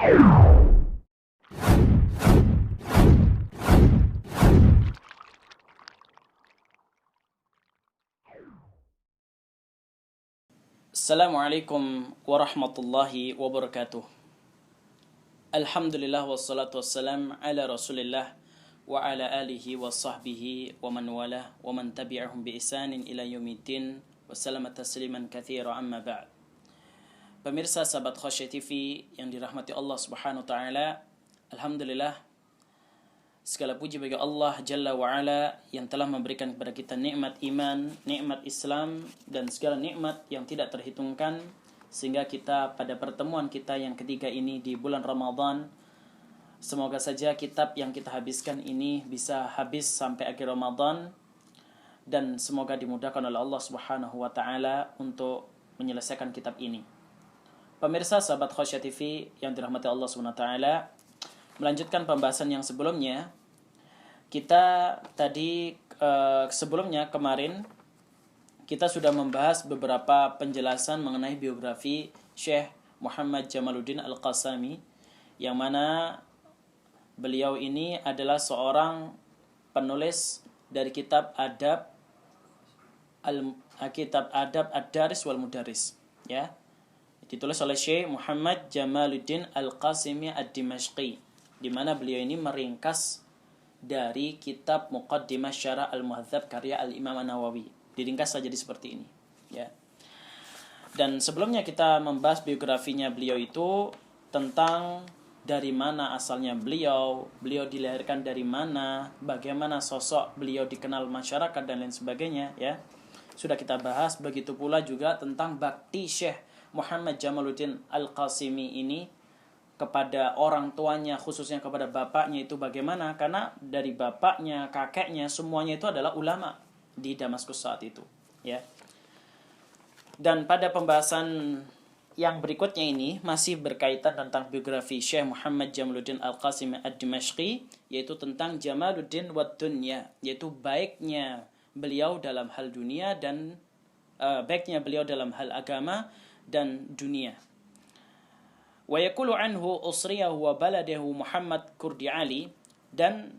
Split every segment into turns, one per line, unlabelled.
Assalamualaikum warahmatullahi wabarakatuh. Alhamdulillah wassalatu wassalam ala Rasulillah wa ala alihi wa sahbihi wa man wala wa man tabi'ahum bi ihsanin ila yaumiddin wa sallama tasliman katsira amma ba'd. Pemirsa sahabat Khasyah TV yang dirahmati Allah Subhanahu wa taala, alhamdulillah segala puji bagi Allah Jalla wa'ala yang telah memberikan kepada kita nikmat iman, nikmat Islam, dan segala nikmat yang tidak terhitungkan, sehingga kita pada pertemuan kita yang ketiga ini di bulan Ramadan, semoga saja kitab yang kita habiskan ini bisa habis sampai akhir Ramadan, dan semoga dimudahkan oleh Allah Subhanahu wa ta'ala untuk menyelesaikan kitab ini. Pemirsa sahabat Khasyah TV yang dirahmati Allah Subhanahu wa ta'ala, melanjutkan pembahasan yang sebelumnya, kita tadi sebelumnya kemarin kita sudah membahas beberapa penjelasan mengenai biografi Syekh Muhammad Jamaluddin Al-Qasami, yang mana beliau ini adalah seorang penulis dari kitab adab Ad-Daris wal Mudaris, ya. Ditulis oleh Syekh Muhammad Jamaluddin Al-Qasimi Ad-Dimashqi, di mana beliau ini meringkas dari kitab Muqaddimah Syarah Al-Muhadzab karya Al-Imam An-Nawawi. Diringkas saja seperti ini, ya. Dan sebelumnya kita membahas biografinya beliau itu tentang dari mana asalnya beliau dilahirkan dari mana, bagaimana sosok beliau dikenal masyarakat dan lain sebagainya, ya. Sudah kita bahas. Begitu pula juga tentang bakti Syekh Muhammad Jamaluddin Al-Qasimi ini kepada orang tuanya, khususnya kepada bapaknya itu bagaimana, karena dari bapaknya, kakeknya, semuanya itu adalah ulama di Damaskus saat itu, ya. Dan pada pembahasan yang berikutnya ini masih berkaitan tentang biografi Syekh Muhammad Jamaluddin Al-Qasimi Ad-Dimashqi, yaitu tentang Jamaluddin wad dunya, yaitu baiknya beliau dalam hal dunia dan baiknya beliau dalam hal agama dan dunia. Wa yaqulu anhu usriyahu wa baladahu Muhammad Kurdi Ali, dan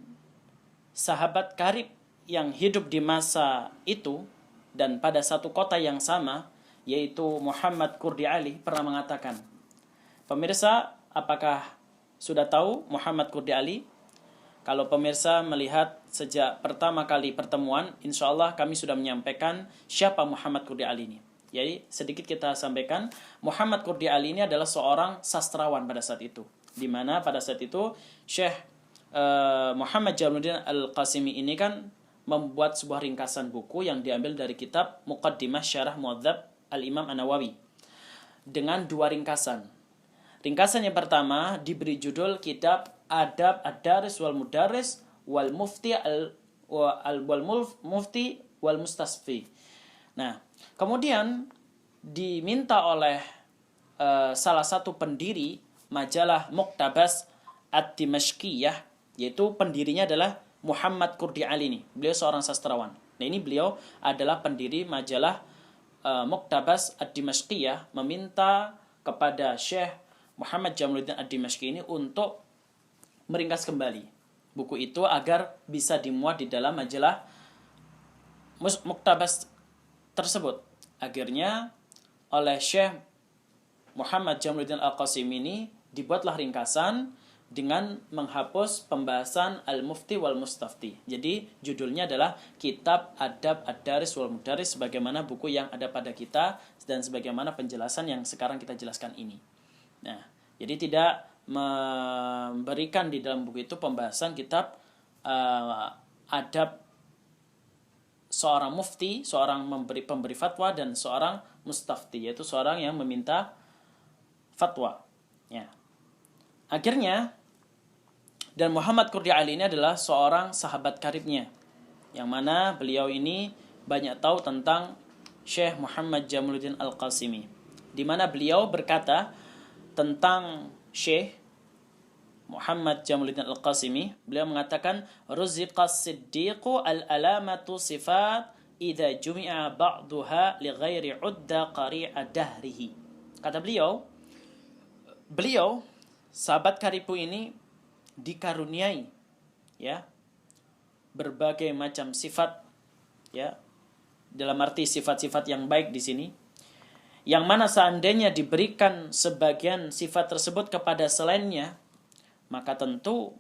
sahabat karib yang hidup di masa itu dan pada satu kota yang sama, yaitu Muhammad Kurdi Ali, pernah mengatakan. Pemirsa, apakah sudah tahu Muhammad Kurdi Ali? Kalau pemirsa melihat sejak pertama kali pertemuan, insya Allah kami sudah menyampaikan siapa Muhammad Kurdi Ali ini. Jadi sedikit kita sampaikan, Muhammad Kurdi Ali ini adalah seorang sastrawan pada saat itu, di mana pada saat itu Syekh Muhammad Jamaluddin Al-Qasimi ini kan membuat sebuah ringkasan buku yang diambil dari kitab Muqaddimah Syarah Muhadzab Al-Imam An-Nawawi dengan dua ringkasan. Ringkasan yang pertama diberi judul kitab Adab Ad-Daris wal Mudaris wal Mufti wal Mustasfi. Nah, kemudian diminta oleh salah satu pendiri majalah Muqtabas Ad-Dimashqiyah, yaitu pendirinya adalah Muhammad Kurdi Ali ini. Beliau seorang sastrawan. Nah, ini beliau adalah pendiri majalah Muqtabas Ad-Dimashqiyah, meminta kepada Syekh Muhammad Jamaluddin Ad-Dimashqi ini untuk meringkas kembali buku itu agar bisa dimuat di dalam majalah Muqtabas tersebut. Akhirnya oleh Syekh Muhammad Jamaluddin Al-Qasimi ini dibuatlah ringkasan dengan menghapus pembahasan Al-Mufti wal Mustafti. Jadi judulnya adalah Kitab Adab Ad-Daris wal Mudaris, sebagaimana buku yang ada pada kita dan sebagaimana penjelasan yang sekarang kita jelaskan ini. Nah, jadi tidak memberikan di dalam buku itu pembahasan kitab adab seorang mufti, seorang pemberi fatwa, dan seorang mustafti, yaitu seorang yang meminta fatwa, ya. Akhirnya, dan Muhammad Kurdi Ali ini adalah seorang sahabat karibnya, yang mana beliau ini banyak tahu tentang Syekh Muhammad Jamaluddin Al-Qasimi, di mana beliau berkata tentang Syekh Muhammad Jamaluddin Al-Qasimi, beliau mengatakan, ruziqas siddiqu al-alamatu sifat idza jumi'a ba'duha li ghairi udda qari'a dahrihi. Kata beliau sahabat karib ini dikaruniai ya berbagai macam sifat, ya, dalam arti sifat-sifat yang baik di sini, yang mana seandainya diberikan sebagian sifat tersebut kepada selainnya, maka tentu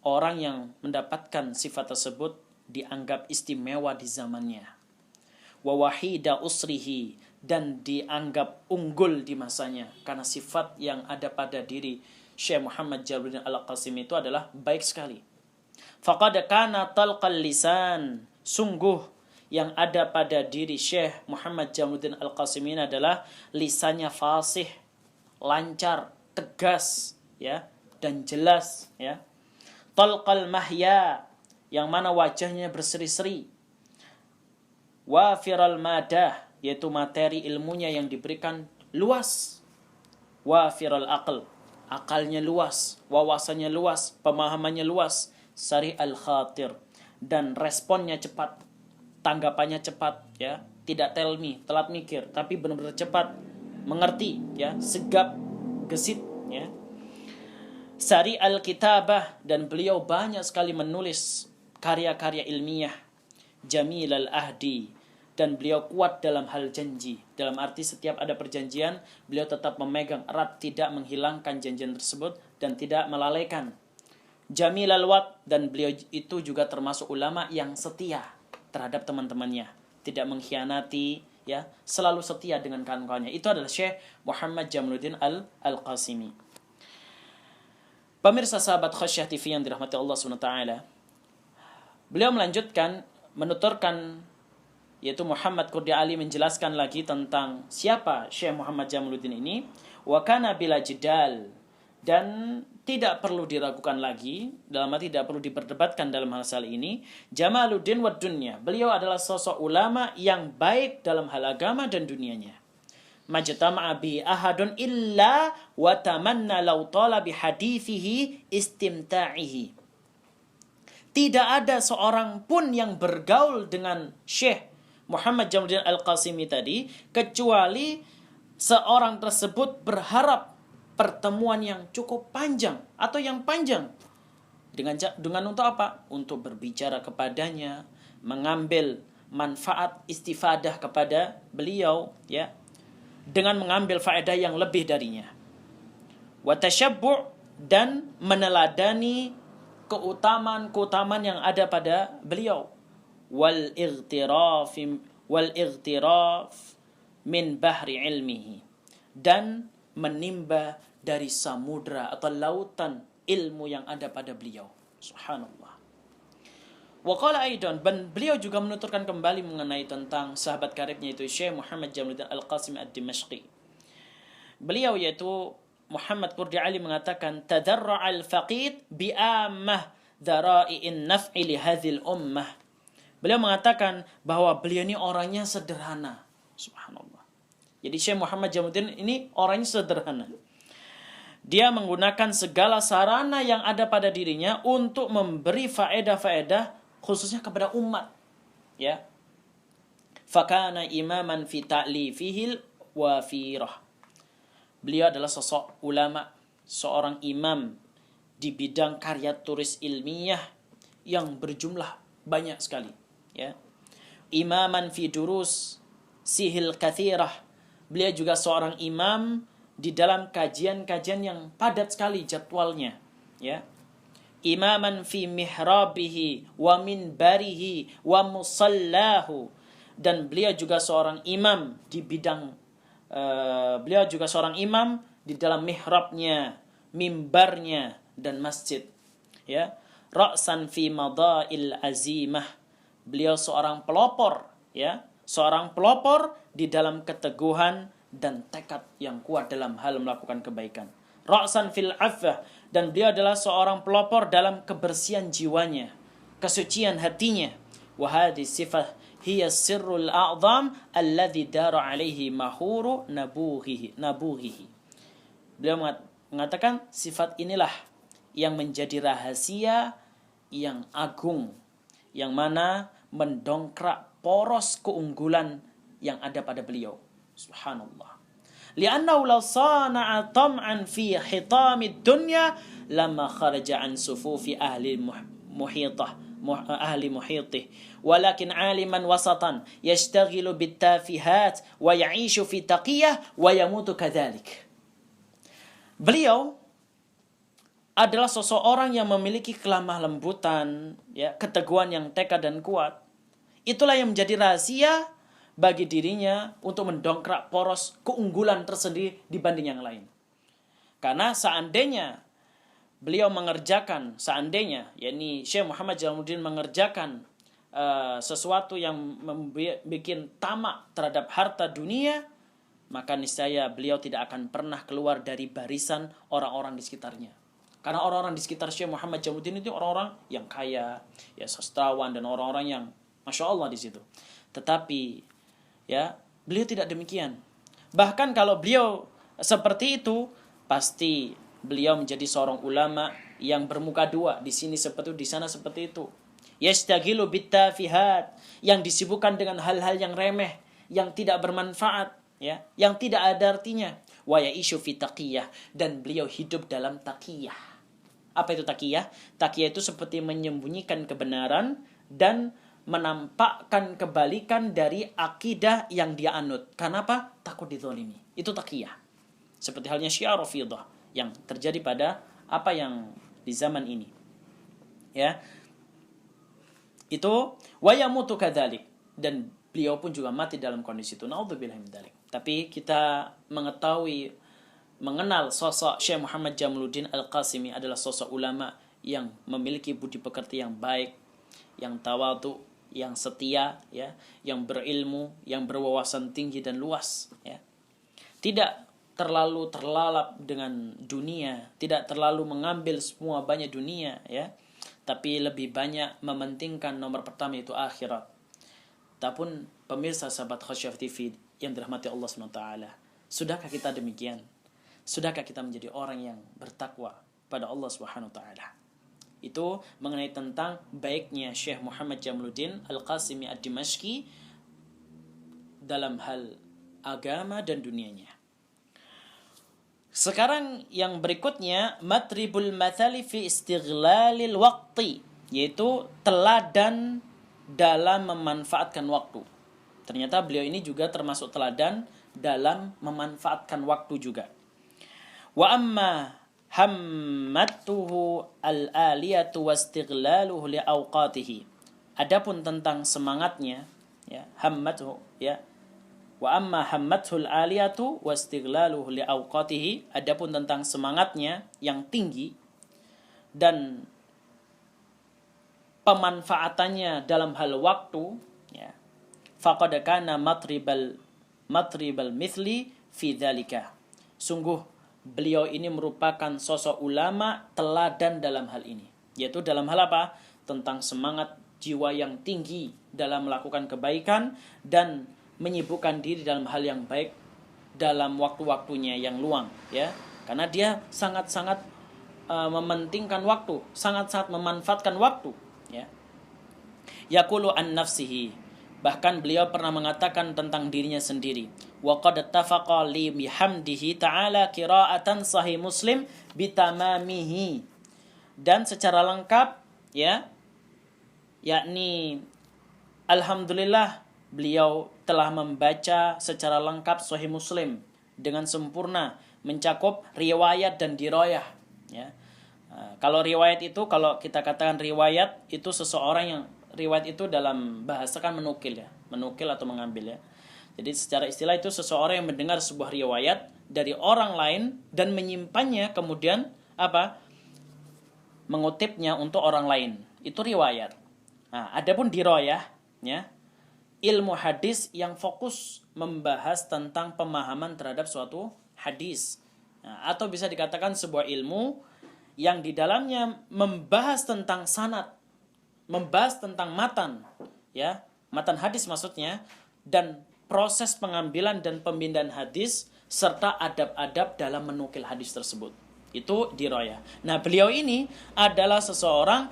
orang yang mendapatkan sifat tersebut dianggap istimewa di zamannya. Wa wahida usrihi, dan dianggap unggul di masanya, karena sifat yang ada pada diri Syekh Muhammad Jamaluddin Al-Qasimi itu adalah baik sekali. Faqad kana talqal lisan, sungguh yang ada pada diri Syekh Muhammad Jamaluddin Al-Qasimi adalah lisannya fasih, lancar, tegas, ya, dan jelas, ya. Talqal mahya, yang mana wajahnya berseri-seri. Wafiral madah, yaitu materi ilmunya yang diberikan luas. Wafiral aql, akalnya luas, wawasannya luas, pemahamannya luas. Sari al-khatir, dan responnya cepat, tanggapannya cepat, ya, tidak tell me, telat mikir, tapi benar-benar cepat mengerti, ya, segap gesit, ya. Sari al-kitabah, dan beliau banyak sekali menulis karya-karya ilmiah. Jamil al-ahdi, dan beliau kuat dalam hal janji, dalam arti setiap ada perjanjian beliau tetap memegang erat, tidak menghilangkan janjian tersebut dan tidak melalaikan. Jamil al-wad, dan beliau itu juga termasuk ulama yang setia terhadap teman-temannya, tidak mengkhianati, ya, selalu setia dengan kawan-kawannya. Itu adalah Syekh Muhammad Jamaluddin Al-Qasimi. Pemirsa sahabat Khasyah TV yang dirahmati Allah SWT, beliau melanjutkan menuturkan, yaitu Muhammad Qurdi Ali menjelaskan lagi tentang siapa Syekh Muhammad Jamaluddin ini. Wa kana bila jidal, dan tidak perlu diragukan lagi, dalam arti tidak perlu diperdebatkan dalam hal ini. Jamaluddin wa dunya, beliau adalah sosok ulama yang baik dalam hal agama dan dunianya. Majtama'a bi ahadun illa wa tamanna law tala bi hadithihi istimta'ihi. Tidak ada seorang pun yang bergaul dengan Syekh Muhammad Jamaluddin Al-Qasimi tadi, kecuali seorang tersebut berharap pertemuan yang cukup panjang atau yang panjang dengan untuk apa? Untuk berbicara kepadanya, mengambil manfaat istifadah kepada beliau, ya, dengan mengambil faedah yang lebih darinya. Wa tashabbu', dan meneladani keutamaan yang ada pada beliau. Wal ightiraf min bahri ilmihi, dan menimba dari samudra atau lautan ilmu yang ada pada beliau. Subhanallah. Wa qala aidan, dan beliau juga menuturkan kembali mengenai tentang sahabat karibnya itu Syekh Muhammad Jamaluddin Al-Qasimi Ad-Dimashqi. Beliau yaitu Muhammad Qurdi Ali mengatakan, tadarra'al faqid bi'ammah dhara'i'in naf'i li hadhil ummah. Beliau mengatakan bahwa beliau ini orangnya sederhana. Subhanallah. Jadi Syekh Muhammad Jamaluddin ini orangnya sederhana. Dia menggunakan segala sarana yang ada pada dirinya untuk memberi faedah-faedah khususnya kepada umat. Ya. Fakana imaman fi ta'lifihil wafirah. Beliau adalah sosok ulama, seorang imam di bidang karya tulis ilmiah yang berjumlah banyak sekali. Ya. Imaman fi durus sihil kathirah. Beliau juga seorang imam di dalam kajian-kajian yang padat sekali jadwalnya, ya. Imaman fi mihrabihi wa minbarihi wa musallahu, dan beliau juga seorang imam di bidang beliau juga seorang imam di dalam mihrabnya, mimbarnya, dan masjid, ya. Ra'san fi madail azimah, beliau seorang pelopor, ya, seorang pelopor di dalam keteguhan dan tekad yang kuat dalam hal melakukan kebaikan. Ra'san fil affah, dan beliau adalah seorang pelopor dalam kebersihan jiwanya, kesucian hatinya. Wa hadhihi sifah hiya sirrul a'zam alladhi dara alaihi mahuru nabuhihi. Beliau mengatakan sifat inilah yang menjadi rahasia yang agung, yang mana mendongkrak poros keunggulan yang ada pada beliau. Subhanallah. Li'annahu law sana'a tam'an fi hitamid dunya lama kharaja an sufufi ahli muhitih walakin aliman wasatan yashtaghilu bittafihat wa ya'ishu fi taqiyah wa yamutu kadzalik. Beliau adalah seseorang yang memiliki kelemah lembutan, ya, keteguhan yang tekad dan kuat. Itulah yang menjadi rahasia bagi dirinya untuk mendongkrak poros keunggulan tersendiri dibanding yang lain. Karena seandainya beliau mengerjakan, yakni Syekh Muhammad Jamaluddin mengerjakan sesuatu yang membuat tamak terhadap harta dunia, maka niscaya beliau tidak akan pernah keluar dari barisan orang-orang di sekitarnya. Karena orang-orang di sekitar Syekh Muhammad Jamaluddin itu orang-orang yang kaya, ya, sastrawan, dan orang-orang yang Masya Allah di situ. Tetapi ya, beliau tidak demikian. Bahkan kalau beliau seperti itu, pasti beliau menjadi seorang ulama yang bermuka dua, di sini seperti itu, di sana seperti itu. Yastaghilu bittafihat, yang disibukkan dengan hal-hal yang remeh, yang tidak bermanfaat, ya, yang tidak ada artinya. Wa ya'ishu fi taqiyah, dan beliau hidup dalam taqiyah. Apa itu taqiyah? Taqiyah itu seperti menyembunyikan kebenaran dan menampakkan kebalikan dari akidah yang dia anut. Karena apa? Takut dizalimi. Itu taqiyah. Seperti halnya Syiah Rafidhah yang terjadi pada apa yang di zaman ini. Ya. Itu wa yamutu kadzalik, dan beliau pun juga mati dalam kondisi itu. Naudzubillahi min dzalik. Tapi kita mengenal sosok Syekh Muhammad Jamaluddin Al-Qasimi adalah sosok ulama yang memiliki budi pekerti yang baik, yang tawadhu, yang setia, ya, yang berilmu, yang berwawasan tinggi dan luas, ya. Tidak terlalu terlalap dengan dunia, tidak terlalu mengambil semua banyak dunia, ya. Tapi lebih banyak mementingkan nomor pertama itu akhirat. Adapun pemirsa sahabat Khasyaf TV yang dirahmati Allah SWT, sudahkah kita demikian? Sudahkah kita menjadi orang yang bertakwa pada Allah SWT? Itu mengenai tentang baiknya Syekh Muhammad Jamaluddin Al-Qasimi Ad-Dimashqi dalam hal agama dan dunianya. Sekarang yang berikutnya, matribul mathali fi istighlalil waqti, yaitu teladan dalam memanfaatkan waktu. Ternyata beliau ini juga termasuk teladan dalam memanfaatkan waktu juga. Wa amma hammatuhu al-aliyatu wastighlaluhu li awqatihi. Adapun tentang semangatnya, ya, hammatuhu, ya. Wa amma hammatul aliyatu wastighlaluhu li awqatihi. Adapun tentang semangatnya yang tinggi dan pemanfaatannya dalam hal waktu, ya. Faqad kana matribal mithli fi dzalika. Sungguh beliau ini merupakan sosok ulama teladan dalam hal ini. Yaitu dalam hal apa? Tentang semangat jiwa yang tinggi dalam melakukan kebaikan dan menyibukkan diri dalam hal yang baik dalam waktu-waktunya yang luang, ya. Karena dia sangat-sangat mementingkan waktu, sangat-sangat memanfaatkan waktu, ya. Yaqulu an nafsihi, bahkan beliau pernah mengatakan tentang dirinya sendiri, wa qad ittafaqa li bihamdihi ta'ala qira'atan sahih Muslim bitamamihi, dan secara lengkap, ya, yakni alhamdulillah beliau telah membaca secara lengkap Sahih Muslim dengan sempurna, mencakup riwayat dan dirayah, ya. Kalau riwayat itu, kalau kita katakan riwayat itu seseorang yang riwayat itu dalam bahasa kan menukil, ya, menukil atau mengambil, ya. Jadi secara istilah itu seseorang yang mendengar sebuah riwayat dari orang lain dan menyimpannya, kemudian apa? Mengutipnya untuk orang lain. Itu riwayat. Nah, adapun dirayah, ya, ilmu hadis yang fokus membahas tentang pemahaman terhadap suatu hadis. Nah, atau bisa dikatakan sebuah ilmu yang di dalamnya membahas tentang sanad, membahas tentang matan, ya, matan hadis maksudnya, dan proses pengambilan dan pemindahan hadis serta adab-adab dalam menukil hadis tersebut. Itu dirayah. Nah, beliau ini adalah seorang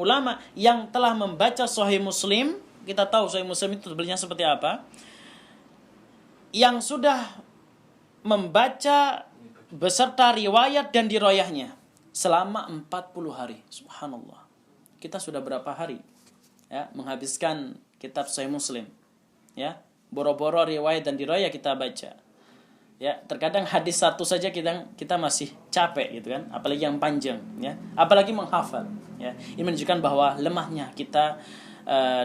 ulama yang telah membaca Sahih Muslim. Kita tahu Sahih Muslim itu tebelnya seperti apa. yang sudah membaca beserta riwayat dan diroyahnya selama 40 hari. Subhanallah. Kita sudah berapa hari ya menghabiskan kitab Sahih Muslim, ya, boro-boro riwayat dan diroyah kita baca, ya. Terkadang hadis satu saja kita masih capek gitu kan, apalagi yang panjang, ya, apalagi menghafal, ya. Ini menunjukkan bahwa lemahnya kita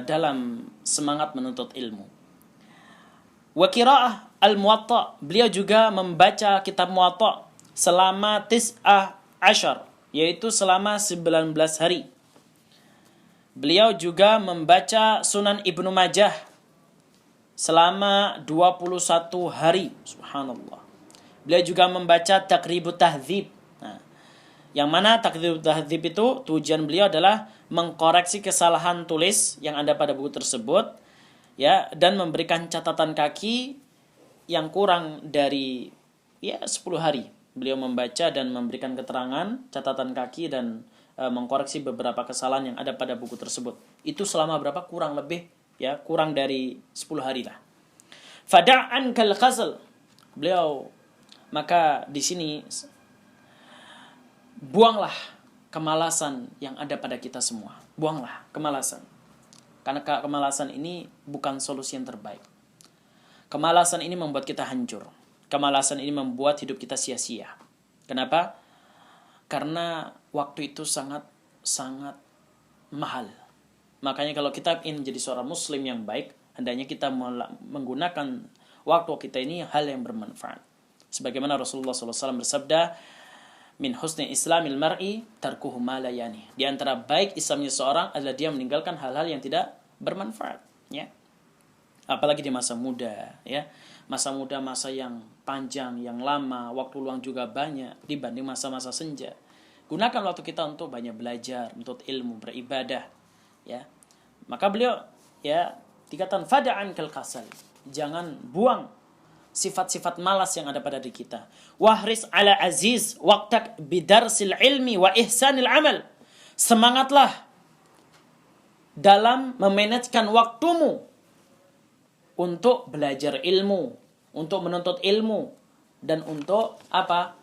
dalam semangat menuntut ilmu. Wa qiraah al-Muwatta, beliau juga membaca kitab Muwatta selama 19, yaitu selama 19 hari. Beliau juga membaca Sunan Ibnu Majah selama 21 hari. Subhanallah. Beliau juga membaca Taqribut Tahdzib. Nah, yang mana Taqribut Tahdzib itu tujuan beliau adalah mengkoreksi kesalahan tulis yang ada pada buku tersebut, ya, dan memberikan catatan kaki yang kurang dari 10 hari. Beliau membaca dan memberikan keterangan, catatan kaki, dan mengkoreksi beberapa kesalahan yang ada pada buku tersebut. Itu selama berapa? Kurang lebih, ya, kurang dari 10 hari lah. Fada'an kal ghazal. Beliau maka di sini buanglah kemalasan yang ada pada kita semua. Buanglah kemalasan. Karena kemalasan ini bukan solusi yang terbaik. Kemalasan ini membuat kita hancur. Kemalasan ini membuat hidup kita sia-sia. Kenapa? Karena waktu itu sangat mahal. Makanya kalau kita ingin menjadi seorang muslim yang baik, hendaknya kita menggunakan waktu kita ini hal yang bermanfaat. Sebagaimana Rasulullah SAW bersabda, min husni islamil mar'i tarkuhu ma la yani. Di antara baik Islamnya seorang adalah dia meninggalkan hal-hal yang tidak bermanfaat, ya. Apalagi di masa muda, ya. Masa muda, masa yang panjang, yang lama, waktu luang juga banyak dibanding masa-masa senja. Gunakan waktu kita untuk banyak belajar, untuk ilmu, beribadah, ya. Maka beliau, ya, dikatakan fada'an kal kasal. Jangan buang sifat-sifat malas yang ada pada diri kita. Wahris ala aziz waqtak bidarsil ilmi wa ihsanil amal. Semangatlah dalam memanajkan waktumu untuk belajar ilmu, untuk menuntut ilmu, dan untuk apa?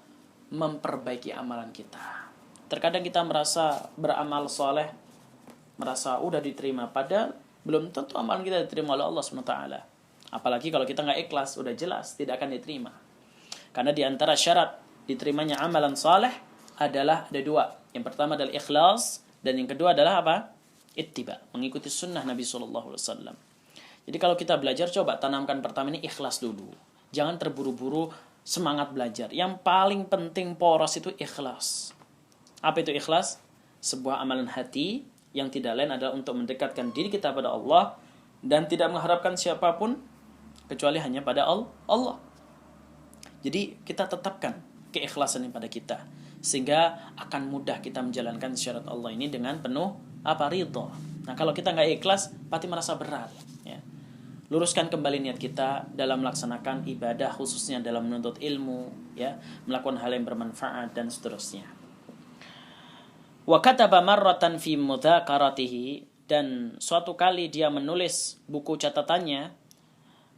Memperbaiki amalan kita. Terkadang kita merasa beramal soleh, merasa udah diterima, padahal belum tentu amalan kita diterima oleh Allah SWT. Apalagi kalau kita nggak ikhlas, udah jelas tidak akan diterima. Karena di antara syarat diterimanya amalan soleh adalah ada dua. Yang pertama adalah ikhlas, dan yang kedua adalah apa? Ittiba, mengikuti sunnah Nabi SAW. Jadi kalau kita belajar, coba tanamkan pertama ini ikhlas dulu. Jangan terburu-buru semangat belajar. Yang paling penting poros itu ikhlas. Apa itu ikhlas? Sebuah amalan hati yang tidak lain adalah untuk mendekatkan diri kita pada Allah dan tidak mengharapkan siapapun kecuali hanya pada Allah. Jadi kita tetapkan keikhlasan ini pada kita, sehingga akan mudah kita menjalankan syarat Allah ini dengan penuh ridha. Nah, kalau kita nggak ikhlas, pasti merasa berat, ya. Luruskan kembali niat kita dalam melaksanakan ibadah, khususnya dalam menuntut ilmu, ya, melakukan hal yang bermanfaat dan seterusnya. Wa kataba marratan fi mudzakaratihi, dan suatu kali dia menulis buku catatannya.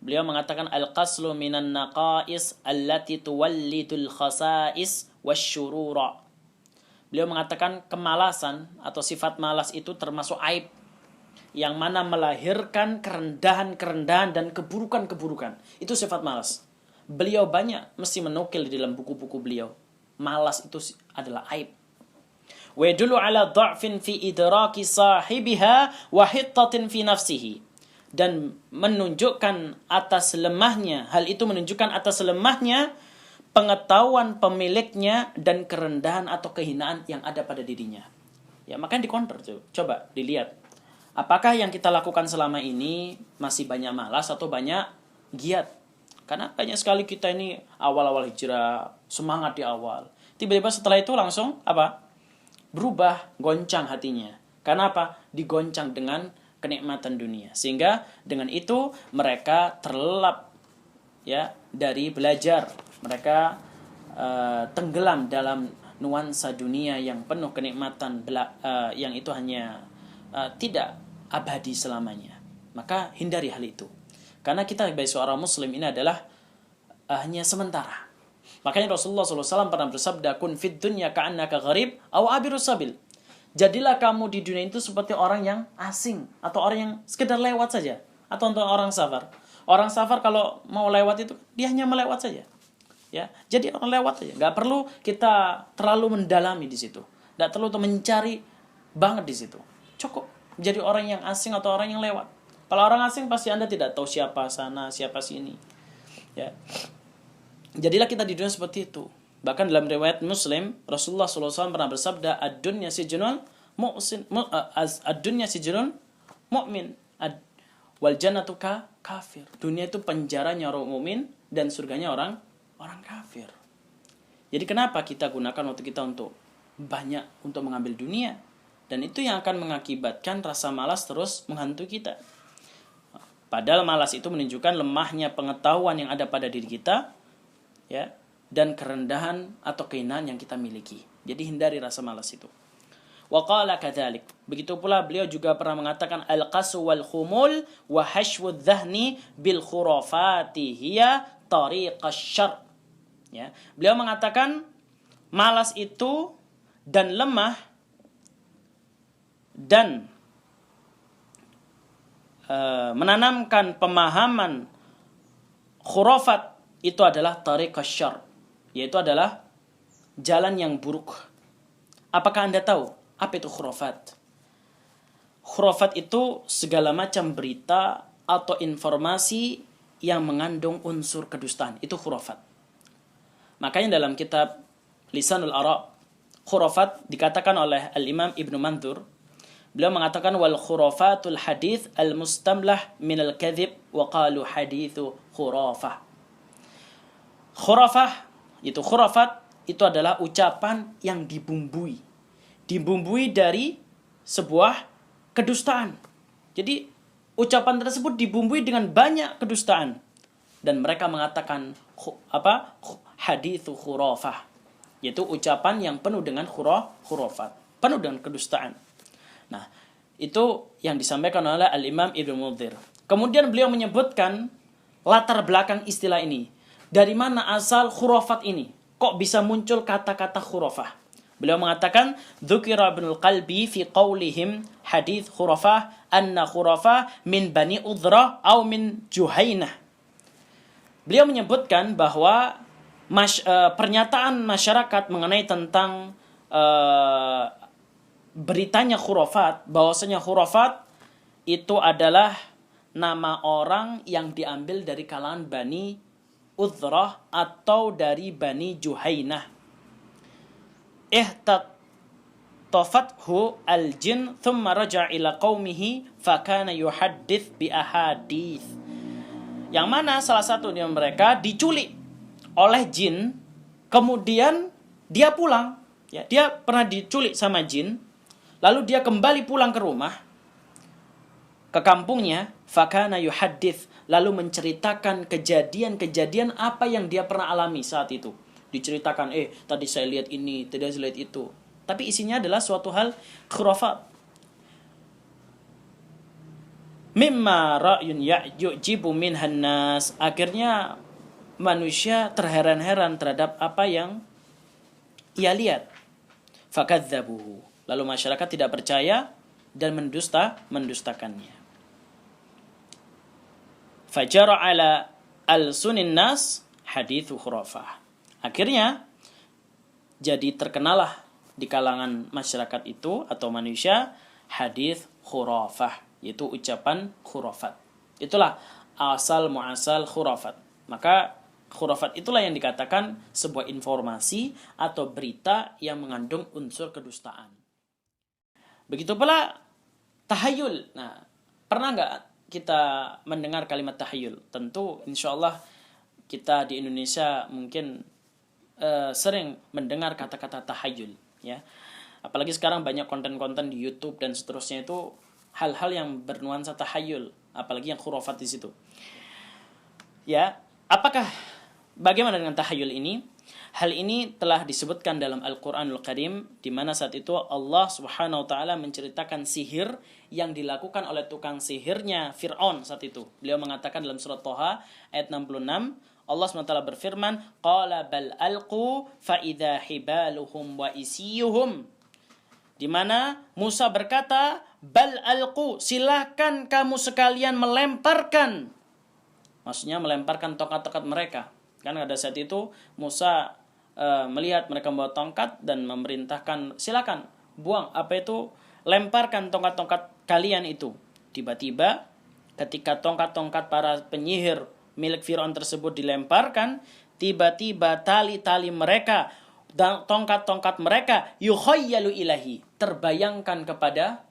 Beliau mengatakan al-qaslu minan naqais allati tuwallidul khasais wasyurura. Beliau mengatakan kemalasan atau sifat malas itu termasuk aib yang mana melahirkan kerendahan-kerendahan dan keburukan-keburukan. Itu sifat malas. Beliau banyak mesti menukil di dalam buku-buku beliau. Malas itu adalah aib. Wa yadullu ala dha'fin fi idraki sahibiha wa hittatin fi nafsihi. Dan menunjukkan atas lemahnya, hal itu menunjukkan atas lemahnya pengetahuan pemiliknya dan kerendahan atau kehinaan yang ada pada dirinya. Ya, makanya dikonter tuh. Coba dilihat. Apakah yang kita lakukan selama ini masih banyak malas atau banyak giat? Karena banyak sekali kita ini awal-awal hijrah, semangat di awal. Tiba-tiba setelah itu langsung apa? Berubah, goncang hatinya. Karena apa? Digoncang dengan kenikmatan dunia. Sehingga dengan itu mereka terlelap, ya, dari belajar. Mereka tenggelam dalam nuansa dunia yang penuh kenikmatan, yang itu hanya tidak abadi selamanya. Maka hindari hal itu. Karena kita sebagai seorang muslim ini adalah hanya sementara. Makanya Rasulullah SAW pernah bersabda, kun fid dunya ka'annaka gharib aw abirus sabil. Jadilah kamu di dunia itu seperti orang yang asing atau orang yang sekedar lewat saja, atau untuk orang safar. Orang safar kalau mau lewat itu dia hanya melewat saja. Ya, jadi orang lewat saja. Nggak perlu kita terlalu mendalami di situ. Nggak perlu untuk mencari banget di situ. Cukup jadi orang yang asing atau orang yang lewat. Kalau orang asing pasti Anda tidak tahu siapa sana, siapa sini. Ya. Jadilah kita di dunia seperti itu. Bahkan dalam riwayat Muslim, Rasulullah SAW pernah bersabda, ad-dunya sijnul mu'sin, ad-dunya sijnul mu'min, wal jannatu kafir. Dunia itu penjaranya orang mukmin dan surganya orang kafir. Jadi kenapa kita gunakan waktu kita untuk banyak untuk mengambil dunia? Dan itu yang akan mengakibatkan rasa malas terus menghantui kita. Padahal malas itu menunjukkan lemahnya pengetahuan yang ada pada diri kita, ya, dan kerendahan atau kehinaan yang kita miliki. Jadi hindari rasa malas itu. Wa qala kadzalik. Begitu pula beliau juga pernah mengatakan al-qasu wal khumul wa hashwu dhahni bil khurafati hiya tariqasy syarr. Ya, beliau mengatakan malas itu dan lemah dan menanamkan pemahaman khurafat itu adalah tariqasy syarr, yaitu adalah jalan yang buruk. Apakah Anda tahu apa itu khurafat? Khurafat itu segala macam berita atau informasi yang mengandung unsur kedustaan. Itu khurafat. Makanya dalam kitab Lisanul Arab, khurafat dikatakan oleh Al-Imam Ibnu Mandur. Beliau mengatakan wal khurafatul hadits al-mustamlah min al-kadhib wa qalu haditsu khurafah. Khurafah itu khurafat itu adalah ucapan yang dibumbui dari sebuah kedustaan. Jadi ucapan tersebut dibumbui dengan banyak kedustaan dan mereka mengatakan haditsu khurafah, yaitu ucapan yang penuh dengan khurafat, penuh dengan kedustaan. Nah, itu yang disampaikan oleh Al-Imam Ibnu Munzir. Kemudian beliau menyebutkan latar belakang istilah ini. Dari mana asal khurafat ini? Kok bisa muncul kata-kata khurafah? Beliau mengatakan, "Dzukira Ibnul Qalbi fi qaulihim hadits khurafah anna khurafah min Bani Udhrah au min Juhainah." Beliau menyebutkan bahwa pernyataan masyarakat mengenai tentang beritanya khurafat, bahwasanya khurafat itu adalah nama orang yang diambil dari kalangan Bani Udhrah atau dari Bani Juhainah. Ihtatafathu al-jin thumma raja'a ila qaumihi fakana yuhaddits bi ahadits. Yang mana salah satu dari mereka diculik oleh jin, kemudian dia pulang, ya, dia pernah diculik sama jin, lalu dia kembali pulang ke rumah, ke kampungnya, fakana yuhaddits, lalu menceritakan kejadian-kejadian apa yang dia pernah alami saat itu. Diceritakan, tadi saya lihat ini, tadi saya lihat itu. Tapi isinya adalah suatu hal khurafat. Mimma ra'yun yu'jibu minhan nas. Akhirnya manusia terheran-heran terhadap apa yang ia lihat. Fakadzabuhu. Lalu masyarakat tidak percaya dan mendustakannya. Fajara ala al-sunin nas hadithu khurafah. Akhirnya jadi terkenalah di kalangan masyarakat itu atau manusia hadits khurafah, yaitu ucapan khurafat. Itulah asal muasal khurafat. Maka khurafat itulah yang dikatakan sebuah informasi atau berita yang mengandung unsur kedustaan. Begitu pula tahayul. Nah, pernah nggak kita mendengar kalimat tahayul? Tentu insyaallah kita di Indonesia mungkin sering mendengar kata-kata tahayul, ya. Apalagi sekarang banyak konten-konten di YouTube dan seterusnya itu hal-hal yang bernuansa tahayul, apalagi yang khurafat di situ. Ya, bagaimana dengan tahayul ini? Hal ini telah disebutkan dalam Al-Qur'anul Karim, di mana saat itu Allah Subhanahu wa taala menceritakan sihir yang dilakukan oleh tukang sihirnya Fir'aun saat itu. Beliau mengatakan dalam surat Thaha ayat 66, Allah SWT berfirman, qala bal alqu fa idza hibaluhum wa isiyuhum. Di mana Musa berkata, bal alqu, silakan kamu sekalian melemparkan. Maksudnya melemparkan tongkat-tongkat mereka. Kan pada saat itu Musa melihat mereka membawa tongkat dan memerintahkan, silakan buang, lemparkan tongkat-tongkat kalian itu. Tiba-tiba ketika tongkat-tongkat para penyihir milik Fir'aun tersebut dilemparkan, tiba-tiba tali-tali mereka dan tongkat-tongkat mereka yukhayyalu ilahi, terbayangkan kepada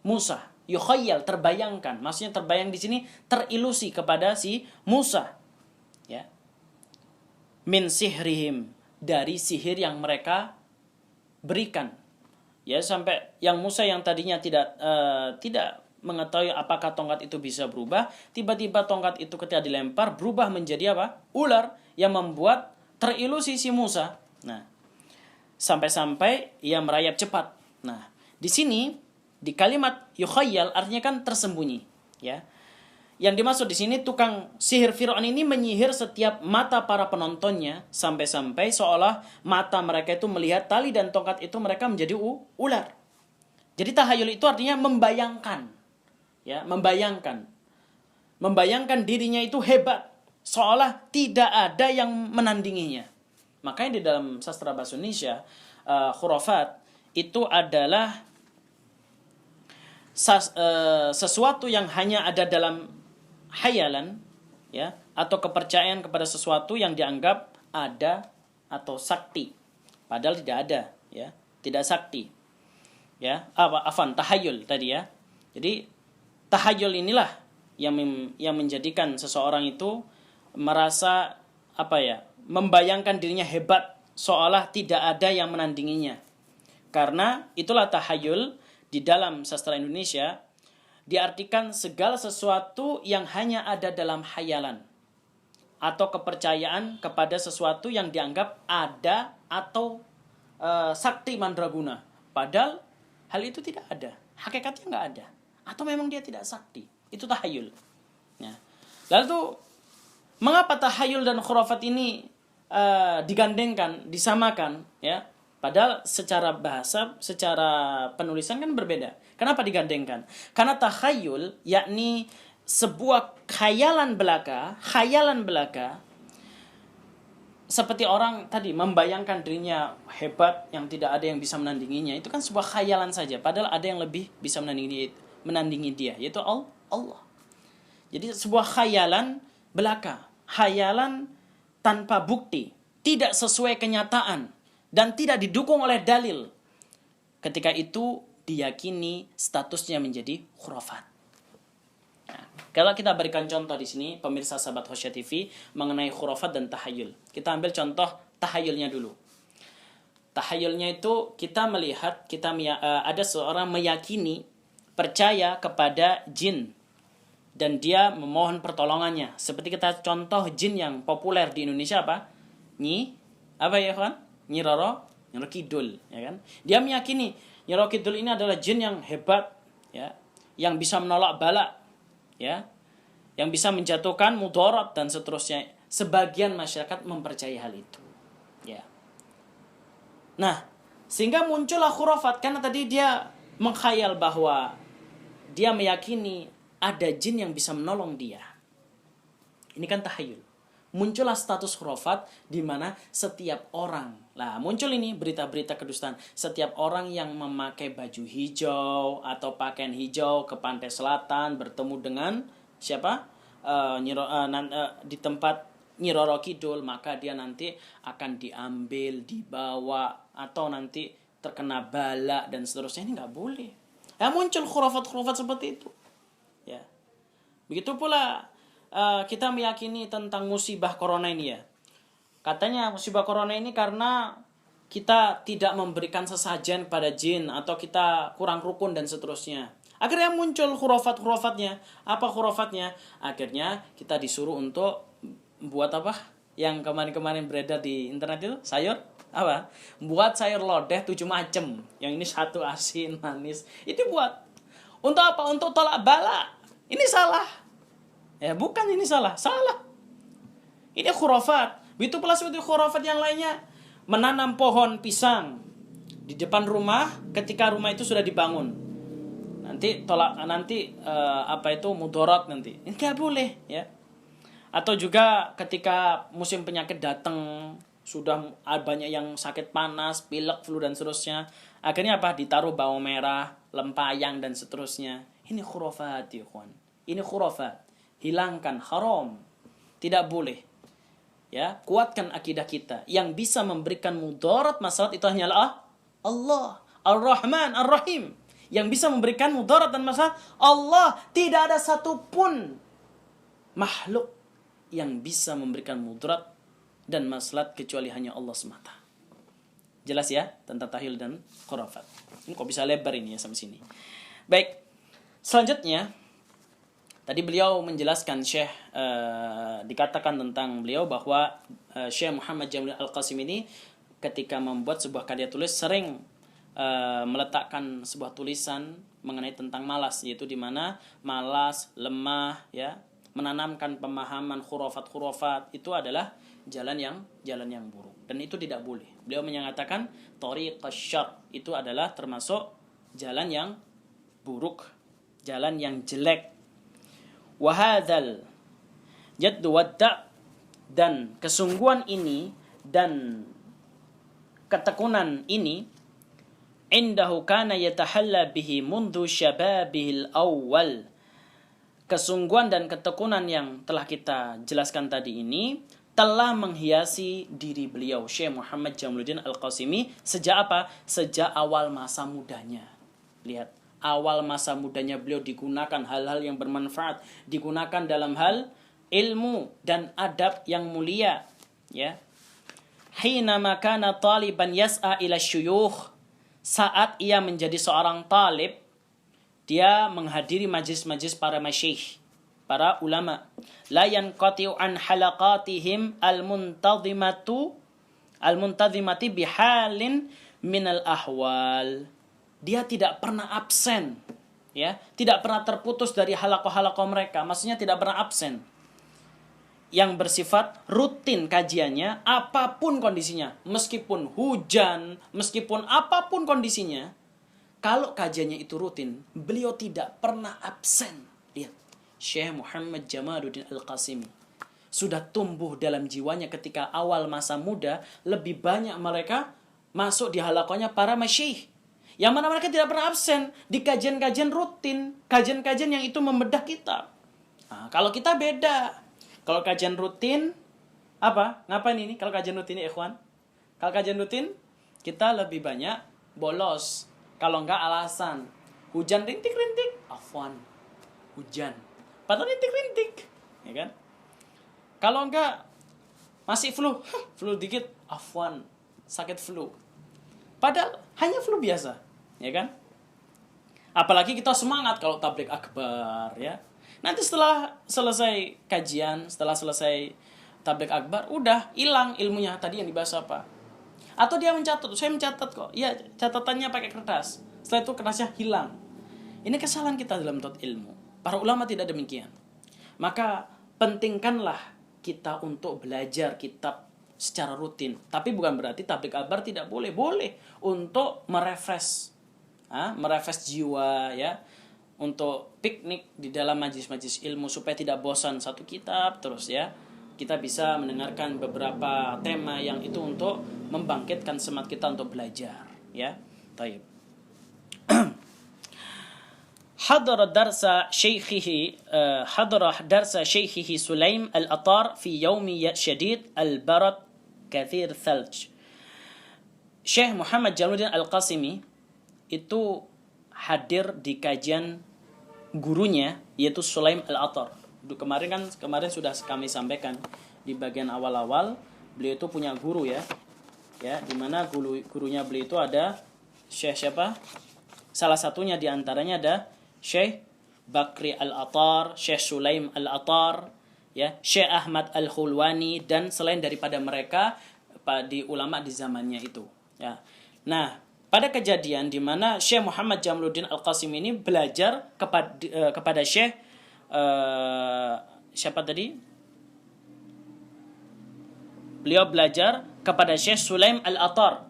Musa. Yukhayyal, terbayangkan. Maksudnya terbayang di sini terilusi kepada si Musa. Ya. Min sihrihim, dari sihir yang mereka berikan. Ya, sampai yang Musa yang tadinya tidak mengetahui apakah tongkat itu bisa berubah, tiba-tiba tongkat itu ketika dilempar berubah menjadi apa? Ular, yang membuat terilusi si Musa. Nah, sampai-sampai ia merayap cepat. Nah, di sini di kalimat yukhayyal artinya kan tersembunyi, ya. Yang dimaksud di sini tukang sihir Fir'aun ini menyihir setiap mata para penontonnya sampai-sampai seolah mata mereka itu melihat tali dan tongkat itu mereka menjadi ular. Jadi tahayul itu artinya membayangkan. Ya, membayangkan dirinya itu hebat, seolah tidak ada yang menandinginya. Makanya di dalam sastra bahasa Indonesia, khurafat itu adalah sesuatu yang hanya ada dalam hayalan, ya, atau kepercayaan kepada sesuatu yang dianggap ada atau sakti, padahal tidak ada, ya, tidak sakti, ya, tahayul tadi, ya. Jadi tahayul inilah yang menjadikan seseorang itu merasa membayangkan dirinya hebat, seolah tidak ada yang menandinginya. Karena itulah tahayul di dalam sastra Indonesia diartikan segala sesuatu yang hanya ada dalam hayalan atau kepercayaan kepada sesuatu yang dianggap ada atau sakti mandraguna, padahal hal itu tidak ada, hakikatnya nggak ada, atau memang dia tidak sakti. Itu tahayul. Ya. Lalu mengapa tahayul dan khurafat ini digandengkan, disamakan, ya? Padahal secara bahasa, secara penulisan kan berbeda. Kenapa digandengkan? Karena takhayul yakni sebuah khayalan belaka seperti orang tadi membayangkan dirinya hebat yang tidak ada yang bisa menandinginya. Itu kan sebuah khayalan saja, padahal ada yang lebih bisa menandingi dia, yaitu Allah. Jadi sebuah khayalan belaka, khayalan tanpa bukti, tidak sesuai kenyataan dan tidak didukung oleh dalil. Ketika itu diyakini statusnya menjadi khurafat. Nah, kalau kita berikan contoh di sini, pemirsa sahabat Khosya TV, mengenai khurafat dan tahayul. Kita ambil contoh tahayulnya dulu. Tahayulnya itu kita melihat, ada seorang meyakini, percaya kepada jin, dan dia memohon pertolongannya. Seperti kita contoh jin yang populer di Indonesia apa? Nyi Roro Kidul, ya kan? Dia meyakini Nyi Roro Kidul ini adalah jin yang hebat, ya, yang bisa menolak bala, ya, yang bisa menjatuhkan mudarat dan seterusnya. Sebagian masyarakat mempercayai hal itu, ya. Nah, sehingga muncullah khurafat karena tadi dia mengkhayal bahwa dia meyakini ada jin yang bisa menolong dia. Ini kan tahayul. Muncullah status khurafat di mana setiap orang, muncul ini berita-berita kedustaan, setiap orang yang memakai baju hijau atau pakaian hijau ke pantai selatan bertemu dengan siapa? Di tempat Nyi Roro Kidul, maka dia nanti akan diambil, dibawa, atau nanti terkena bala dan seterusnya. Ini nggak boleh. Muncul khurafat-khurafat seperti itu. Ya. Begitu pula kita meyakini tentang musibah corona ini, ya. Katanya musibah corona ini karena kita tidak memberikan sesajen pada jin atau kita kurang rukun dan seterusnya. Akhirnya muncul khurafat-khurafatnya. Apa khurafatnya? Akhirnya kita disuruh untuk buat apa? yang kemarin-kemarin beredar di internet itu? Sayur apa? Buat sayur lodeh 7 macam. Yang ini 1 asin, manis. Itu buat untuk apa? Untuk tolak bala. Ini salah. Ya, bukan ini salah. Salah. Ini khurafat. Begitu pula seperti khurafat yang lainnya. Menanam pohon pisang di depan rumah ketika rumah itu sudah dibangun. Nanti mudarat nanti. Ini enggak boleh, ya. Atau juga ketika musim penyakit datang, sudah banyak yang sakit panas, pilek, flu dan seterusnya. Akhirnya apa? Ditaruh bawang merah, lempayang dan seterusnya. Ini khurafat, ya kawan. Ini khurafat. Hilangkan, haram. Tidak boleh. Ya, kuatkan akidah kita. Yang bisa memberikan mudarat masalah itu hanyalah Allah, Ar-Rahman, Ar-Rahim. Yang bisa memberikan mudarat dan masalah Allah. Tidak ada satupun makhluk yang bisa memberikan mudarat dan maslahat kecuali hanya Allah semata. Jelas ya tentang tahlil dan khurafat. Ini kok bisa lebar ini ya sampai sini. Baik. Selanjutnya tadi beliau menjelaskan Syekh dikatakan tentang beliau bahwa Syekh Muhammad Jamaluddin Al-Qasimi ini ketika membuat sebuah karya tulis sering meletakkan sebuah tulisan mengenai tentang malas, yaitu di mana malas, lemah, ya, menanamkan pemahaman khurafat itu adalah jalan yang buruk dan itu tidak boleh. Beliau menyatakan thariqasy syarr itu adalah termasuk jalan yang buruk, jalan yang jelek. Wa hadzal jadd wadda, dan kesungguhan ini dan ketekunan ini indahu kana yatahalla bihi mundu syababihil awwal. Kesungguhan dan ketekunan yang telah kita jelaskan tadi ini telah menghiasi diri beliau Syekh Muhammad Jamaluddin Al-Qasimi sejak apa? Sejak awal masa mudanya. Lihat, awal masa mudanya beliau digunakan hal-hal yang bermanfaat, digunakan dalam hal ilmu dan adab yang mulia, ya. Hina makana taliban yas'a ila syuyukh, saat ia menjadi seorang talib, dia menghadiri majlis-majlis para masyayikh, para ulama. La yanqati'u an halaqatihim al-muntazimati bihalin minal ahwal. Dia tidak pernah absen, ya, tidak pernah terputus dari halaqah-halaqah mereka. Maksudnya tidak pernah absen. Yang bersifat rutin kajiannya apapun kondisinya, meskipun hujan, meskipun apapun kondisinya. Kalau kajiannya itu rutin, beliau tidak pernah absen. Lihat, Syekh Muhammad Jamaluddin Al-Qasimi sudah tumbuh dalam jiwanya ketika awal masa muda, lebih banyak mereka masuk di halaqahnya para masyayikh, yang mana mereka tidak pernah absen di kajian-kajian rutin, kajian-kajian yang itu membedah kitab. Nah, kalau kita beda. Kalau kajian rutin, apa? Ngapain ini kalau kajian rutin ya, ikhwan? Kalau kajian rutin, kita lebih banyak bolos. Kalau enggak alasan, hujan rintik-rintik, afwan, hujan. Padahal rintik-rintik, ya kan? Kalau enggak masih flu dikit, afwan, sakit flu. Padahal hanya flu biasa, ya kan? Apalagi kita semangat kalau tabligh akbar, ya. Nanti setelah selesai kajian, setelah selesai tabligh akbar, udah hilang ilmunya tadi yang dibahas apa. Atau dia mencatat, saya mencatat kok. Iya, catatannya pakai kertas. Setelah itu kertasnya hilang. Ini kesalahan kita dalam menuntut ilmu. Para ulama tidak demikian. Maka pentingkanlah kita untuk belajar kitab secara rutin. Tapi bukan berarti tabligh akbar tidak boleh. Boleh untuk merefresh jiwa, ya. Untuk piknik di dalam majlis-majlis ilmu supaya tidak bosan satu kitab terus, ya. Kita bisa mendengarkan beberapa tema yang itu untuk membangkitkan semangat kita untuk belajar, ya. Taib. Hadara darsa syekhihi Sulaim al-Atar fi yaumi syadid al-barad kathir thalj. Syekh Muhammad Jamaluddin Al-Qasimi itu hadir di kajian gurunya yaitu Sulaim al-Atar. Kemarin sudah kami sampaikan di bagian awal-awal, beliau itu punya guru, ya. Ya, di mana gurunya beliau itu ada Syekh siapa? Salah satunya di antaranya ada Syekh Bakri al-Atar, Syekh Sulaim al-Atar, ya, Syekh Ahmad Al-Khulwani dan selain daripada mereka di ulama di zamannya itu, ya. Nah, pada kejadian di mana Syekh Muhammad Jamaluddin Al-Qasimi ini belajar kepada Syekh siapa tadi? Beliau belajar kepada Syekh Sulaim Al-Atar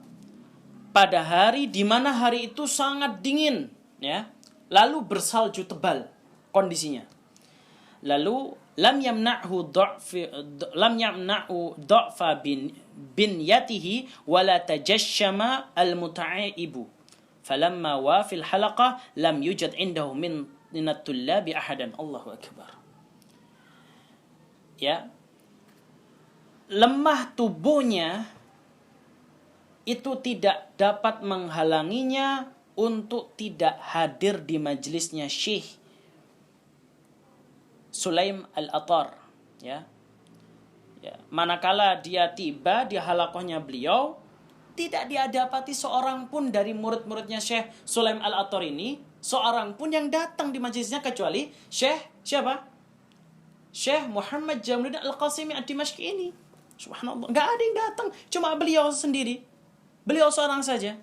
pada hari di mana hari itu sangat dingin, ya. Lalu bersalju tebal kondisinya. Lalu lam yamna'hu dha'fa binyatihi wala tajashshama al-muta'ibu. Falamma wa fil halaqah lam yujad indahu min at-tullabi ahadan. Allahu akbar. Ya. Lemah tubuhnya itu tidak dapat menghalanginya untuk tidak hadir di majelisnya Syekh Sulaim Al-Atar, ya. Manakala dia tiba di halaqahnya beliau, tidak didapati seorang pun dari murid-muridnya Syekh Sulaim Al-Atar ini, seorang pun yang datang di majelisnya kecuali Syekh siapa? Syekh Muhammad Jamaluddin Al-Qasimi Ad-Dimashqi ini. Subhanallah, enggak ada yang datang, cuma beliau sendiri. Beliau seorang saja.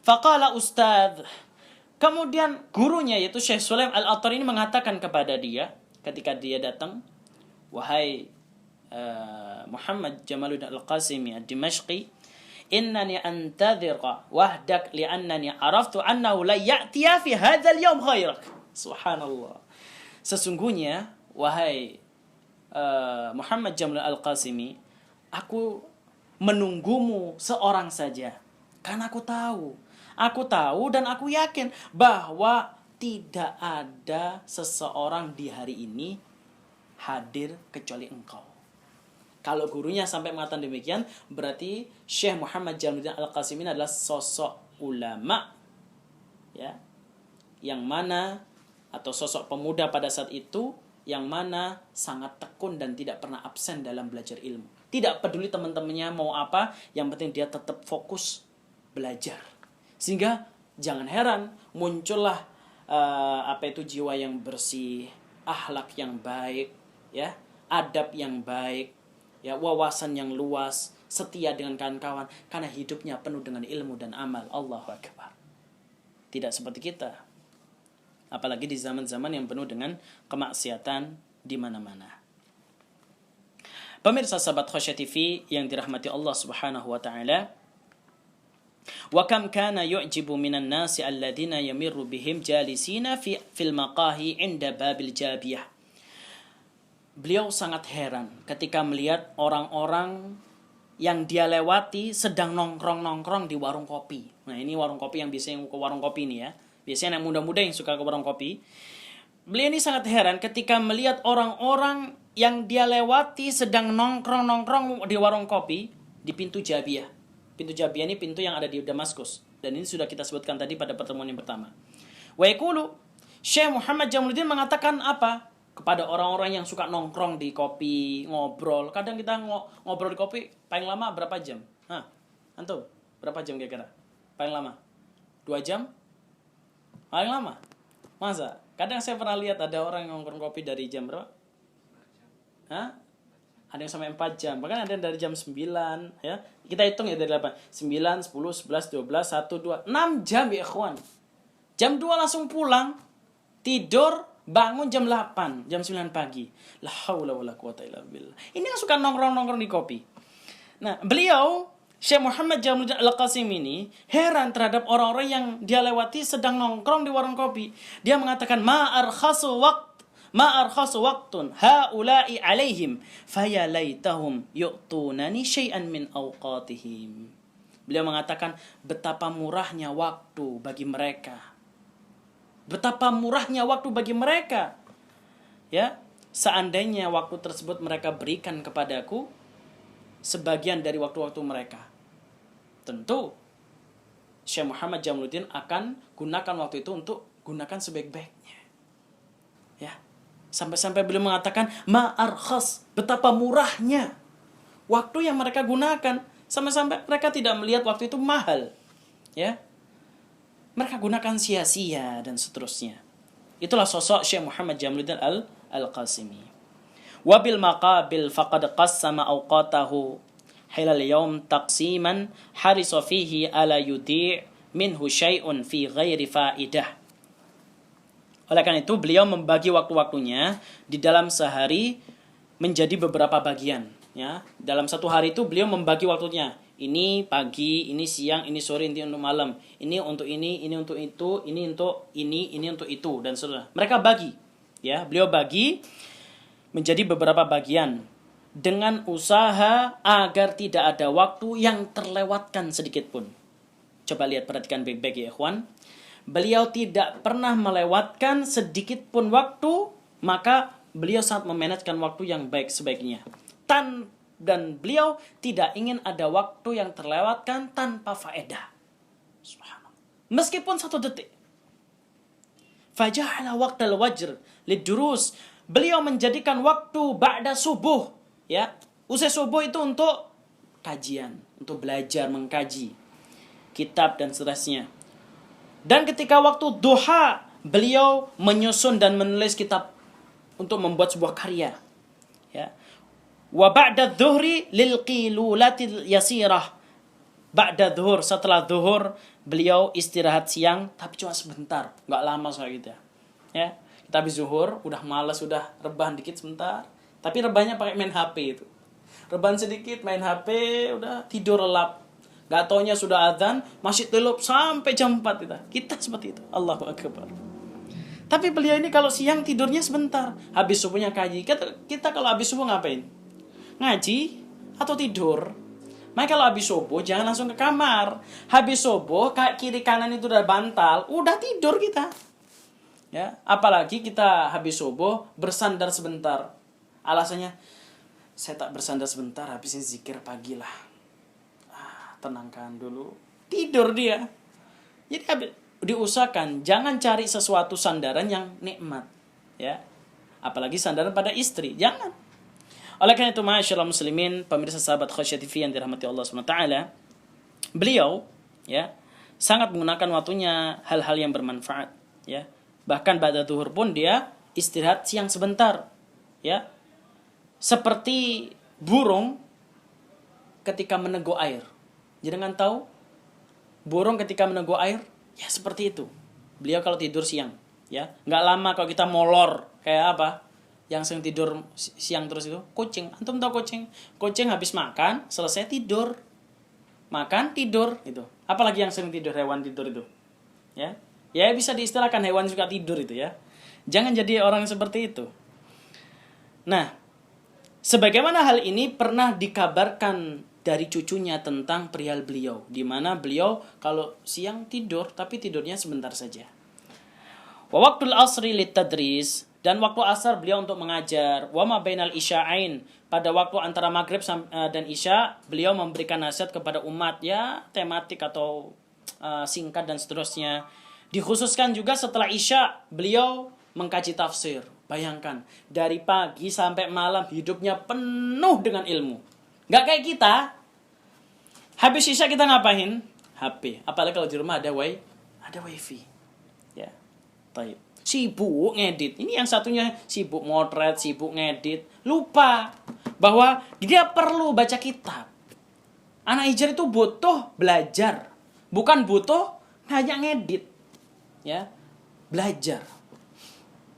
Faqala Ustadz. Kemudian gurunya yaitu Syekh Sulaim Al-Atar ini mengatakan kepada dia ketika dia datang, wahai Muhammad Jamaluddin Al-Qasimi Ad-Dimashqi, innani antadhirqa wahdak li'annani araftu annahu la ya'tiya fi hadzal yawm khairak. Subhanallah. Sesungguhnya wahai Muhammad Jamaluddin Al-Qasimi, aku menunggumu seorang saja karena aku tahu dan aku yakin bahwa tidak ada seseorang di hari ini hadir kecuali engkau. Kalau gurunya sampai mengatakan demikian, berarti Syekh Muhammad Jamaluddin Al-Qasimi adalah sosok ulama, ya, yang mana atau sosok pemuda pada saat itu yang mana sangat tekun dan tidak pernah absen dalam belajar ilmu. Tidak peduli teman-temannya mau apa, yang penting dia tetap fokus belajar. Sehingga jangan heran muncullah jiwa yang bersih, akhlak yang baik, ya, adab yang baik, ya, wawasan yang luas, setia dengan kawan-kawan karena hidupnya penuh dengan ilmu dan amal. Allahu akbar. Tidak seperti kita. Apalagi di zaman-zaman yang penuh dengan kemaksiatan di mana-mana. Pemirsa sahabat Khosyah TV yang dirahmati Allah Subhanahu wa taala, wa kam kana yu'jibu minan nasi alladziina yamirru bihim jalisina fil maqahi 'inda babil jabiyah. Beliau sangat heran ketika melihat orang-orang yang dia lewati sedang nongkrong-nongkrong di warung kopi. Nah, ini warung kopi yang biasanya ke warung kopi ini, ya. Biasanya anak muda-muda yang suka ke warung kopi. Beliau ini sangat heran ketika melihat orang-orang yang dia lewati sedang nongkrong-nongkrong di warung kopi di pintu Jabiyah. Pintu Jabiyah ini pintu yang ada di Damaskus. Dan ini sudah kita sebutkan tadi pada pertemuan yang pertama. Wa yaqulu, Syekh Muhammad Jamaluddin mengatakan apa? Kepada orang-orang yang suka nongkrong di kopi, ngobrol. Kadang kita ngobrol di kopi paling lama berapa jam? Hah? Antum, berapa jam kira-kira? Paling lama? 2 jam? Paling lama? Masa? Kadang saya pernah lihat ada orang yang nongkrong kopi dari jam berapa? Hah? Ada yang sampai 4 jam. Bahkan ada yang dari jam 9, ya. Kita hitung ya dari 8. 9, 10, 11, 12, 1, 2, 6 jam ya ikhwan. Jam 2 langsung pulang. Tidur, bangun jam 8, jam 9 pagi. La haula wala quwata illa billah. Ini yang suka nongkrong-nongkrong di kopi. Nah, beliau Syekh Muhammad Jamaluddin Al-Qasimi ini heran terhadap orang-orang yang dia lewati sedang nongkrong di warung kopi. Dia mengatakan ma arkhasu waqtun haula'i alaihim faya laitahum yu'tunani syai'an min awqatihim. Beliau mengatakan betapa murahnya waktu bagi mereka. Betapa murahnya waktu bagi mereka. Ya, seandainya waktu tersebut mereka berikan kepadaku sebagian dari waktu-waktu mereka. Tentu Syekh Muhammad Jamaluddin akan gunakan waktu itu untuk gunakan sebaik-baiknya. Ya. Sampai-sampai beliau mengatakan ma'arkhas, betapa murahnya waktu yang mereka gunakan. Sampai-sampai mereka tidak melihat waktu itu mahal. Ya. Mereka gunakan sia-sia dan seterusnya. Itulah sosok Syekh Muhammad Jamaluddin Al-Qasimi. Wabil maqabil faqad qassama awqatahu hilal yawm taqsiman harisa fihi ala yudi' minhu syai'un fi ghairi faidah. Oleh karena itu beliau membagi waktu-waktunya di dalam sehari menjadi beberapa bagian, ya. Dalam satu hari itu beliau membagi waktunya. Ini pagi, ini siang, ini sore, ini untuk malam. Ini untuk ini untuk itu, ini untuk ini untuk itu dan seterusnya. Mereka bagi, ya. Beliau bagi menjadi beberapa bagian dengan usaha agar tidak ada waktu yang terlewatkan sedikit pun. Coba lihat, perhatikan baik-baik ya ikhwan. Beliau tidak pernah melewatkan sedikit pun waktu, maka beliau sangat memanajkan waktu yang baik sebaiknya. Dan beliau tidak ingin ada waktu yang terlewatkan tanpa faedah. Subhanallah. Meskipun 1 detik. Faja'ala waqtal wajr lidurus. Beliau menjadikan waktu ba'da subuh, ya. Usai subuh itu untuk kajian, untuk belajar, mengkaji kitab dan seterusnya. Dan ketika waktu duha, beliau menyusun dan menulis kitab untuk membuat sebuah karya, ya. Wa ba'da dhuhri lil qilulatil yasirah. Ba'da dhuhur, setelah dhuhur beliau istirahat siang tapi cuma sebentar, enggak lama kayak gitu ya. Ya, kita habis zuhur udah malas, udah rebahan dikit sebentar, tapi rebahnya pakai main HP itu. Rebahan sedikit main HP, udah tidur lelap. Enggak taunya sudah azan, masih telup sampai jam 4 kita seperti itu. Allahu akbar. Tapi beliau ini kalau siang tidurnya sebentar, habis subuhnya kaji. Kita kalau habis subuh ngapain? Ngaji atau tidur. Makanya kalau habis subuh jangan langsung ke kamar. Habis subuh kiri kanan itu udah bantal, udah tidur kita. Ya, apalagi kita habis subuh bersandar sebentar. Alasannya saya tak bersandar sebentar, habisin zikir pagi lah. Tenangkan dulu. Tidur dia. Jadi diusahakan jangan cari sesuatu sandaran yang nikmat, ya. Apalagi sandaran pada istri, jangan. Oleh karena itu, ma'asyiral muslimin, pemirsa sahabat Khasyah TV yang dirahmati Allah SWT, beliau, ya, sangat menggunakan waktunya hal-hal yang bermanfaat, ya. Bahkan pada zuhur pun dia istirahat siang sebentar, ya. Seperti burung ketika menego air. Jangan tahu burung ketika menego air, ya seperti itu. Beliau kalau tidur siang, ya. Nggak lama kalau kita molor kayak apa? Yang sering tidur siang terus itu kucing. Antum tahu kucing? Kucing habis makan, selesai tidur. Makan, tidur itu. Apalagi yang sering tidur, hewan tidur itu. Ya. Ya bisa diistilahkan hewan juga tidur itu ya. Jangan jadi orang seperti itu. Nah, sebagaimana hal ini pernah dikabarkan dari cucunya tentang perihal beliau, di mana beliau kalau siang tidur tapi tidurnya sebentar saja. Wa waqtul asri litadris, dan waktu asar beliau untuk mengajar. Wa ma bainal isya'ain, pada waktu antara maghrib dan isya beliau memberikan nasihat kepada umat, ya tematik atau singkat dan seterusnya. Dikhususkan juga setelah isya beliau mengkaji tafsir. Bayangkan dari pagi sampai malam hidupnya penuh dengan ilmu. Nggak kayak kita. Habis isya kita ngapain? HP. Apalagi kalau di rumah ada wifi. Ya. Baik. Sibuk ngedit. Ini yang satunya sibuk motret, sibuk ngedit. Lupa bahwa dia perlu baca kitab. Anak hijrah itu butuh belajar. Bukan butuh hanya ngedit. Ya. Belajar.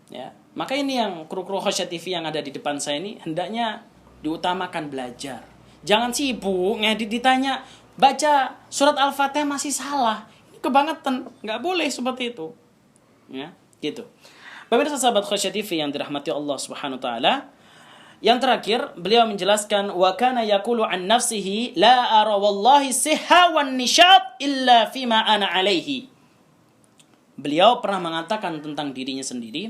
Ya. Maka ini yang kru-kru Khasyah TV yang ada di depan saya ini hendaknya diutamakan belajar. Jangan sibuk ngedit ditanya baca surat Al-Fatihah masih salah. Ini kebangetan, nggak boleh seperti itu. Ya, gitu. Pemirsa sahabat Khasyah TV yang dirahmati Allah Subhanahu wa taala, yang terakhir beliau menjelaskan wa kana yaqulu an nafsihi la ara wallahi sihha wan nishat illa fima ana alaihi. Beliau pernah mengatakan tentang dirinya sendiri,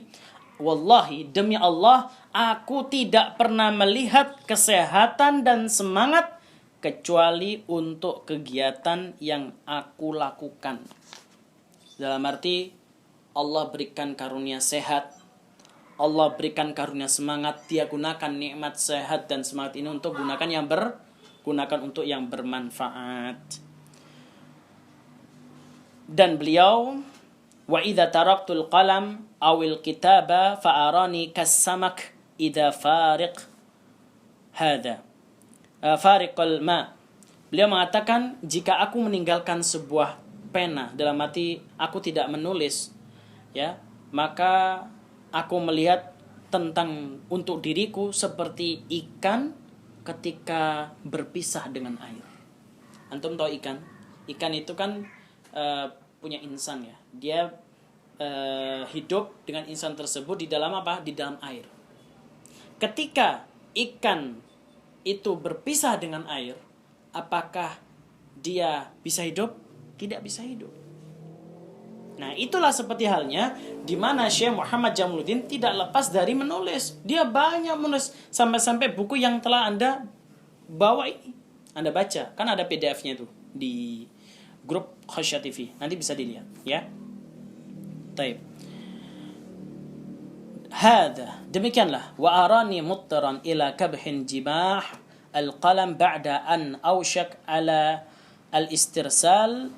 wallahi demi Allah, aku tidak pernah melihat kesehatan dan semangat kecuali untuk kegiatan yang aku lakukan. Dalam arti Allah berikan karunia sehat, Allah berikan karunia semangat, dia gunakan nikmat sehat dan semangat ini untuk gunakan untuk yang bermanfaat. Dan beliau, wa idza taraktul qalam awil kitaba fa'arani kasamak idza fariq hadza fariqal ma. Beliau mengatakan, jika aku meninggalkan sebuah pena, dalam arti aku tidak menulis, ya, maka aku melihat tentang untuk diriku seperti ikan ketika berpisah dengan air. Antum tahu ikan? Ikan itu kan punya insan, ya. Dia hidup dengan insan tersebut di dalam apa? Di dalam air. Ketika ikan itu berpisah dengan air, apakah dia bisa hidup? Tidak bisa hidup. Nah, itulah seperti halnya di mana Syekh Muhammad Jamaluddin tidak lepas dari menulis. Dia banyak menulis sampai-sampai buku yang telah Anda bawa ini Anda baca. Kan ada PDF-nya itu di grup Khasyah TV. Nanti bisa dilihat, ya. Taib. Hada, demikianlah wa arani muttaran ila kabhin jibah al-qalam ba'da an awshak ala al-istirsal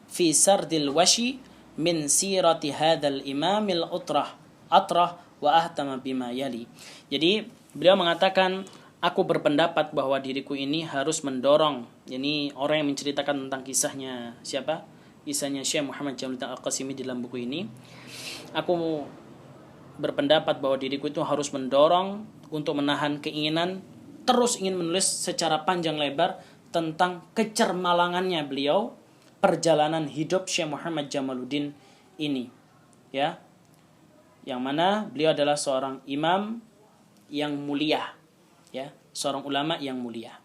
fi sardil washi min sirati hadzal imam al-utrah wa ahtama bima yali. Jadi beliau mengatakan, aku berpendapat bahwa diriku ini harus mendorong, ini orang yang menceritakan tentang kisahnya siapa? Kisahnya Syekh Muhammad Jamaluddin Al-Qasimi dalam buku ini. Aku berpendapat bahwa diriku itu harus mendorong untuk menahan keinginan terus ingin menulis secara panjang lebar tentang kecermalangannya beliau, perjalanan hidup Syekh Muhammad Jamaluddin ini, ya, yang mana beliau adalah seorang imam yang mulia, ya, seorang ulama yang mulia.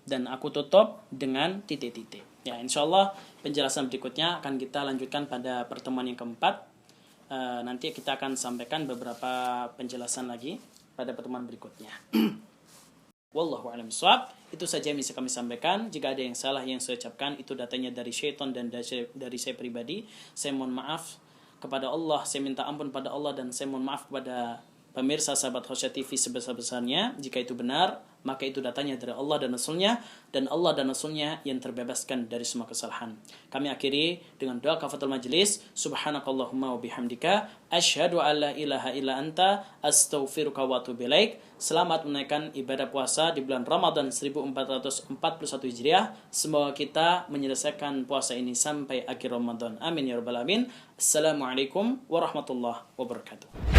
Dan aku tutup dengan titik-titik, ya. Insyaallah penjelasan berikutnya akan kita lanjutkan pada pertemuan yang keempat. Nanti kita akan sampaikan beberapa penjelasan lagi pada pertemuan berikutnya. Wallahu a'lam bishawab. Itu saja yang bisa kami sampaikan. Jika ada yang salah yang saya ucapkan, itu datanya dari syaitan dan dari saya pribadi. Saya mohon maaf kepada Allah, saya minta ampun pada Allah, dan saya mohon maaf kepada pemirsa sahabat Khasyah TV sebesar-besarnya. Jika itu benar, maka itu datanya dari Allah dan Rasulnya, dan Allah dan Rasulnya yang terbebaskan dari semua kesalahan. Kami akhiri dengan doa kafatul majlis. Subhanakallahumma wa bihamdika asyhadu an la ilaha illa anta astaghfiruka wa atubu ilaik. Selamat menunaikan ibadah puasa di bulan Ramadan 1441 Hijriah. Semoga kita menyelesaikan puasa ini sampai akhir Ramadan. Amin ya rabbal alamin. Assalamualaikum warahmatullahi wabarakatuh.